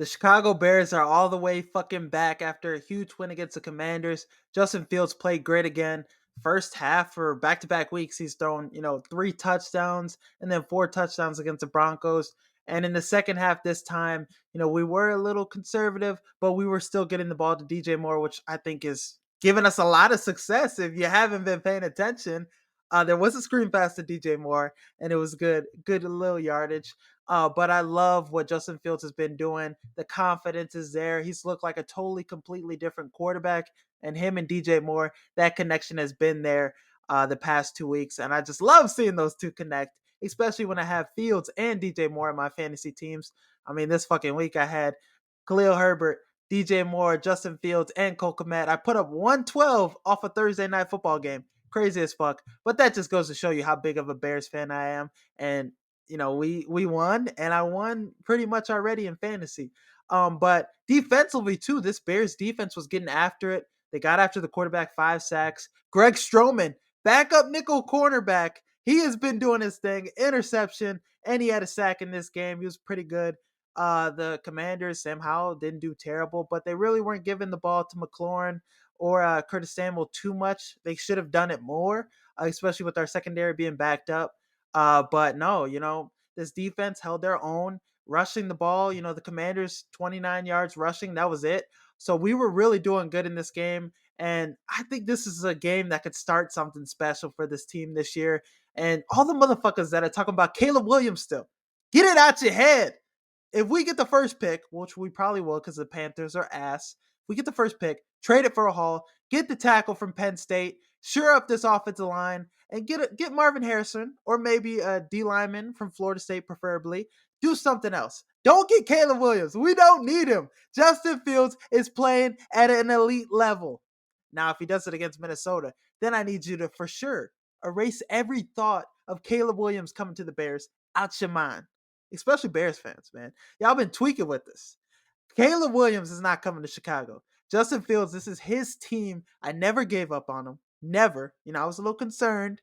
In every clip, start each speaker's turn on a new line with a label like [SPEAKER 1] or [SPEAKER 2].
[SPEAKER 1] The Chicago Bears are all the way fucking back after a huge win against the Commanders. Justin Fields played great again. First half for back-to-back weeks, he's thrown, 3 touchdowns and then 4 touchdowns against the Broncos. And in the second half this time, we were a little conservative, but we were still getting the ball to DJ Moore, which I think is giving us a lot of success if you haven't been paying attention. There was a screen pass to DJ Moore, and it was good little yardage. But I love what Justin Fields has been doing. The confidence is there. He's looked like a totally, completely different quarterback. And him and DJ Moore, that connection has been there the past 2 weeks. And I just love seeing those two connect, especially when I have Fields and DJ Moore in my fantasy teams. I mean, this fucking week I had Khalil Herbert, DJ Moore, Justin Fields, and Cole Kmet. I put up 112 off a Thursday night football game. Crazy as fuck. But that just goes to show you how big of a Bears fan I am. And we won, and I won pretty much already in fantasy. But defensively too, this Bears defense was getting after it. They got after the quarterback, 5 sacks. Greg Stroman, backup nickel cornerback, he has been doing his thing. Interception, and he had a sack in this game. He was pretty good. The Commanders, Sam Howell didn't do terrible, but they really weren't giving the ball to McLaurin or Curtis Samuel too much. They should have done it more, especially with our secondary being backed up. But no, this defense held their own, rushing the ball. The Commanders 29 yards rushing, that was it. So we were really doing good in this game. And I think this is a game that could start something special for this team this year. And all the motherfuckers that are talking about Caleb Williams still, get it out your head. If we get the first pick, which we probably will because the Panthers are ass, we get the first pick, trade it for a haul, get the tackle from Penn State, shore up this offensive line, and get Marvin Harrison or maybe a D lineman from Florida State, preferably. Do something else. Don't get Caleb Williams. We don't need him. Justin Fields is playing at an elite level. Now, if he does it against Minnesota, then I need you to for sure erase every thought of Caleb Williams coming to the Bears out your mind, especially Bears fans, man. Y'all been tweaking with this. Caleb Williams is not coming to Chicago. Justin Fields, this is his team. I never gave up on him. Never. I was a little concerned.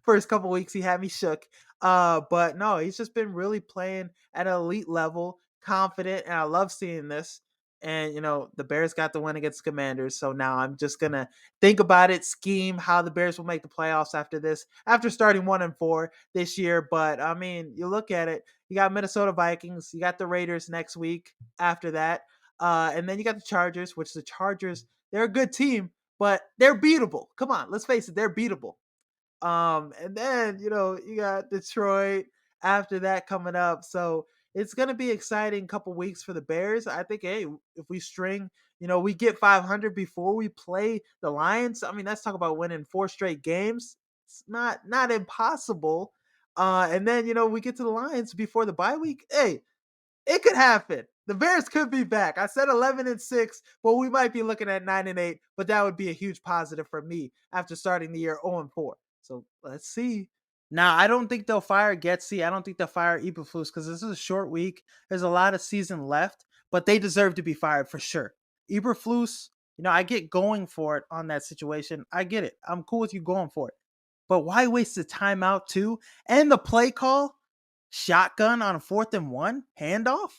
[SPEAKER 1] First couple weeks, he had me shook. But no, he's just been really playing at an elite level, confident, and I love seeing this. And the Bears got the win against the Commanders, so now I'm just gonna think about it, scheme how the Bears will make the playoffs after this, after starting 1-4 this year. But I mean, you look at it, you got Minnesota Vikings, you got the Raiders next week after that, and then you got the Chargers, which the Chargers, they're a good team, but they're beatable. Come on, let's face it, they're beatable. And then, you got Detroit after that coming up. So it's going to be exciting couple weeks for the Bears. I think, hey, if we string, we get 500 before we play the Lions. I mean, let's talk about winning 4 straight games. It's not impossible. And then, we get to the Lions before the bye week. Hey, it could happen. The Bears could be back. I said 11-6, but we might be looking at 9-8. But that would be a huge positive for me after starting the year 0-4. So let's see. Now, I don't think they'll fire Getsy. I don't think they'll fire Eberflus because this is a short week. There's a lot of season left, but they deserve to be fired for sure. Eberflus, I get going for it on that situation. I get it. I'm cool with you going for it. But why waste the timeout too? And the play call? Shotgun on a 4th and 1 handoff?